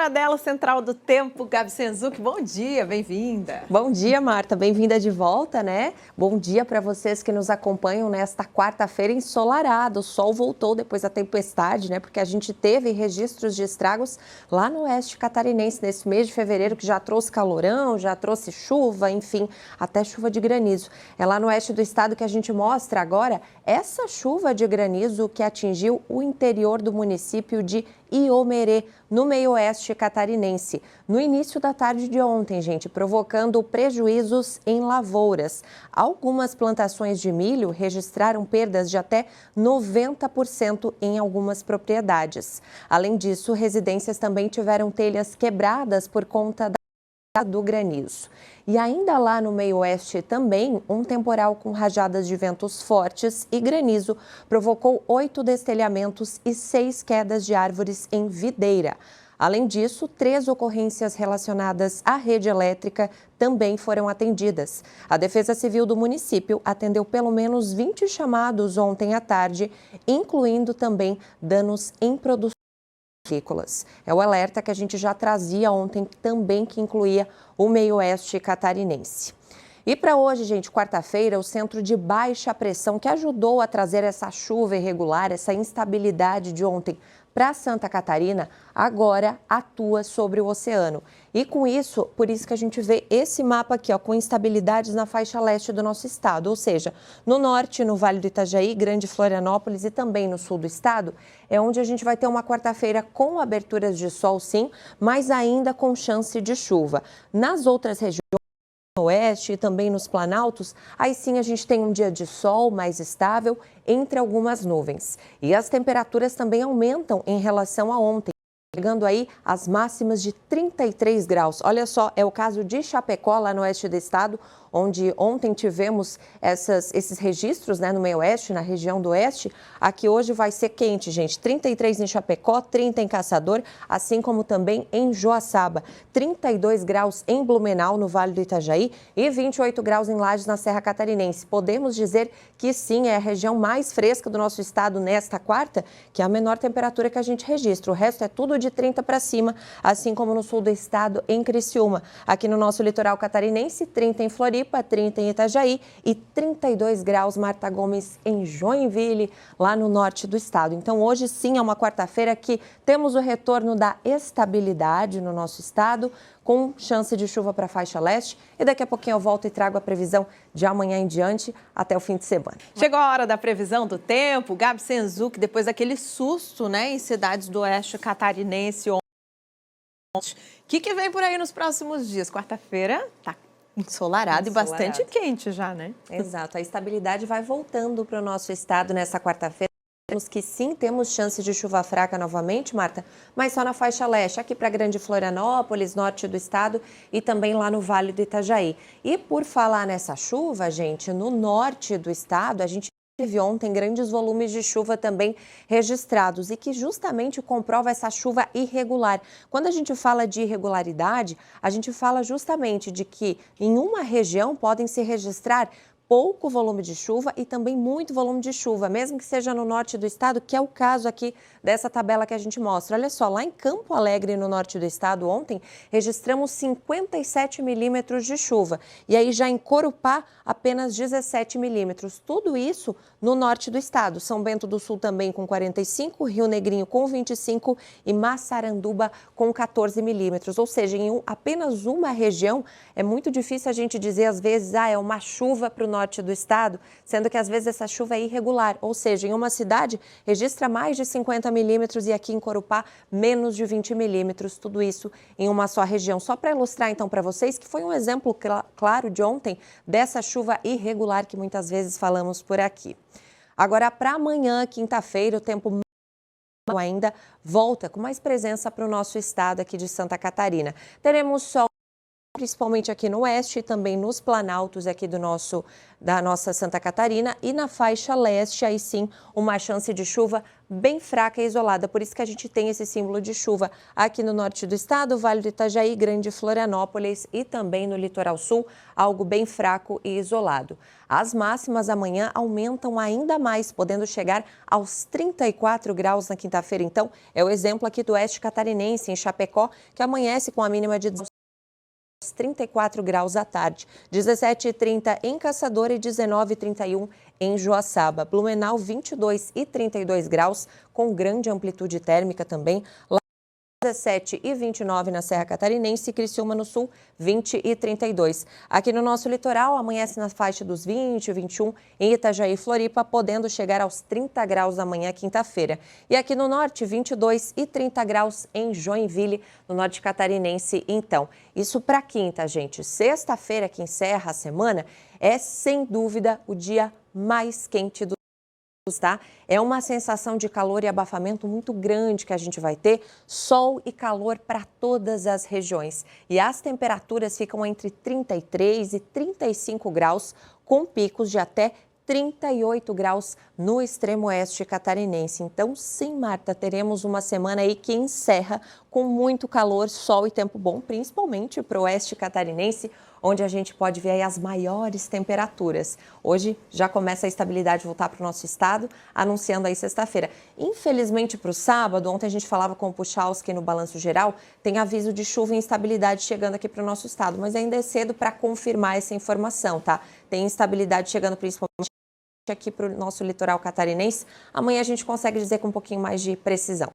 hora dela, Central do Tempo, Gabi Senzuc, bom dia, bem-vinda. Bom dia, Marta, bem-vinda de volta, né? Bom dia para vocês que nos acompanham nesta quarta-feira ensolarada. O sol voltou depois da tempestade, né? Porque a gente teve registros de estragos lá no oeste catarinense nesse mês de fevereiro, que já trouxe calorão, já trouxe chuva, enfim, até chuva de granizo. É lá no oeste do estado que a gente mostra agora essa chuva de granizo que atingiu o interior do município de Iomerê, no meio-oeste catarinense, no início da tarde de ontem, gente, provocando prejuízos em lavouras. Algumas plantações de milho registraram perdas de até 90% em algumas propriedades. Além disso, residências também tiveram telhas quebradas por conta do granizo. E ainda lá no meio-oeste também, um temporal com rajadas de ventos fortes e granizo provocou 8 destelhamentos e 6 quedas de árvores em Videira. Além disso, 3 ocorrências relacionadas à rede elétrica também foram atendidas. A Defesa Civil do município atendeu pelo menos 20 chamados ontem à tarde, incluindo também danos em produção agrícolas. É o alerta que a gente já trazia ontem também, que incluía o meio-oeste catarinense. E para hoje, gente, quarta-feira, o centro de baixa pressão que ajudou a trazer essa chuva irregular, essa instabilidade de ontem para Santa Catarina, agora atua sobre o oceano. E com isso, por isso que a gente vê esse mapa aqui, ó, com instabilidades na faixa leste do nosso estado, ou seja, no norte, no Vale do Itajaí, Grande Florianópolis e também no sul do estado, é onde a gente vai ter uma quarta-feira com aberturas de sol, sim, mas ainda com chance de chuva. Nas outras regiões, no oeste e também nos planaltos, aí sim a gente tem um dia de sol mais estável entre algumas nuvens. E as temperaturas também aumentam em relação a ontem, chegando aí às máximas de 33 graus. Olha só, é o caso de Chapecó, lá no oeste do estado, onde ontem tivemos esses registros, né, no meio-oeste, na região do oeste. Aqui hoje vai ser quente, gente. 33 em Chapecó, 30 em Caçador, assim como também em Joaçaba. 32 graus em Blumenau, no Vale do Itajaí, e 28 graus em Lages, na Serra Catarinense. Podemos dizer que sim, é a região mais fresca do nosso estado nesta quarta, que é a menor temperatura que a gente registra. O resto é tudo de 30 para cima, assim como no sul do estado, em Criciúma. Aqui no nosso litoral catarinense, 30 em Floripa, 30 em Itajaí e 32 graus, Marta Gomes, em Joinville, lá no norte do estado. Então, hoje sim é uma quarta-feira que temos o retorno da estabilidade no nosso estado, com chance de chuva para a faixa leste. E daqui a pouquinho eu volto e trago a previsão de amanhã em diante até o fim de semana. Chegou a hora da previsão do tempo. Gabi Senzuc, depois daquele susto, né, em cidades do oeste catarinense ontem. O que vem por aí nos próximos dias? Quarta-feira tá ensolarado e bastante quente já, né? Exato, a estabilidade vai voltando para o nosso estado nessa quarta-feira. Temos que sim, temos chance de chuva fraca novamente, Marta, mas só na faixa leste, aqui para Grande Florianópolis, norte do estado e também lá no Vale do Itajaí. E por falar nessa chuva, gente, no norte do estado, a gente teve ontem grandes volumes de chuva também registrados e que justamente comprova essa chuva irregular. Quando a gente fala de irregularidade, a gente fala justamente de que em uma região podem se registrar pouco volume de chuva e também muito volume de chuva, mesmo que seja no norte do estado, que é o caso aqui dessa tabela que a gente mostra. Olha só, lá em Campo Alegre, no norte do estado, ontem, registramos 57 milímetros de chuva. E aí já em Corupá, apenas 17 milímetros. Tudo isso no norte do estado. São Bento do Sul também com 45, Rio Negrinho com 25 e Massaranduba com 14 milímetros. Ou seja, em apenas uma região, é muito difícil a gente dizer, às vezes, é uma chuva para o norte do estado, sendo que às vezes essa chuva é irregular, ou seja, em uma cidade registra mais de 50 milímetros e aqui em Corupá menos de 20 milímetros, tudo isso em uma só região. Só para ilustrar então para vocês que foi um exemplo claro de ontem dessa chuva irregular que muitas vezes falamos por aqui. Agora para amanhã, quinta-feira, o tempo ainda volta com mais presença para o nosso estado aqui de Santa Catarina. Teremos sol principalmente aqui no oeste e também nos planaltos aqui da nossa Santa Catarina, e na faixa leste, aí sim, uma chance de chuva bem fraca e isolada. Por isso que a gente tem esse símbolo de chuva aqui no norte do estado, Vale do Itajaí, Grande Florianópolis e também no litoral sul, algo bem fraco e isolado. As máximas amanhã aumentam ainda mais, podendo chegar aos 34 graus na quinta-feira. Então, é o exemplo aqui do oeste catarinense, em Chapecó, que amanhece com a mínima de 34 graus à tarde, 17h30 em Caçador e 19h31 em Joaçaba. Blumenau, 22 e 32 graus, com grande amplitude térmica também. 17 e 29 na Serra Catarinense, Criciúma no Sul, 20 e 32. Aqui no nosso litoral, amanhece na faixa dos 20 e 21 em Itajaí e Floripa, podendo chegar aos 30 graus amanhã, quinta-feira. E aqui no norte, 22 e 30 graus em Joinville, no norte catarinense, então. Isso para quinta, gente. Sexta-feira, que encerra a semana, é sem dúvida o dia mais quente do tá? É uma sensação de calor e abafamento muito grande que a gente vai ter, sol e calor para todas as regiões. E as temperaturas ficam entre 33 e 35 graus, com picos de até 38 graus no extremo oeste catarinense. Então, sim, Marta, teremos uma semana aí que encerra com muito calor, sol e tempo bom, principalmente para o oeste catarinense, onde a gente pode ver aí as maiores temperaturas. Hoje já começa a estabilidade voltar para o nosso estado, anunciando aí sexta-feira. Infelizmente para o sábado, ontem a gente falava com o Puchalski no Balanço Geral, tem aviso de chuva e instabilidade chegando aqui para o nosso estado, mas ainda é cedo para confirmar essa informação, tá? Tem instabilidade chegando principalmente aqui para o nosso litoral catarinense. Amanhã a gente consegue dizer com um pouquinho mais de precisão.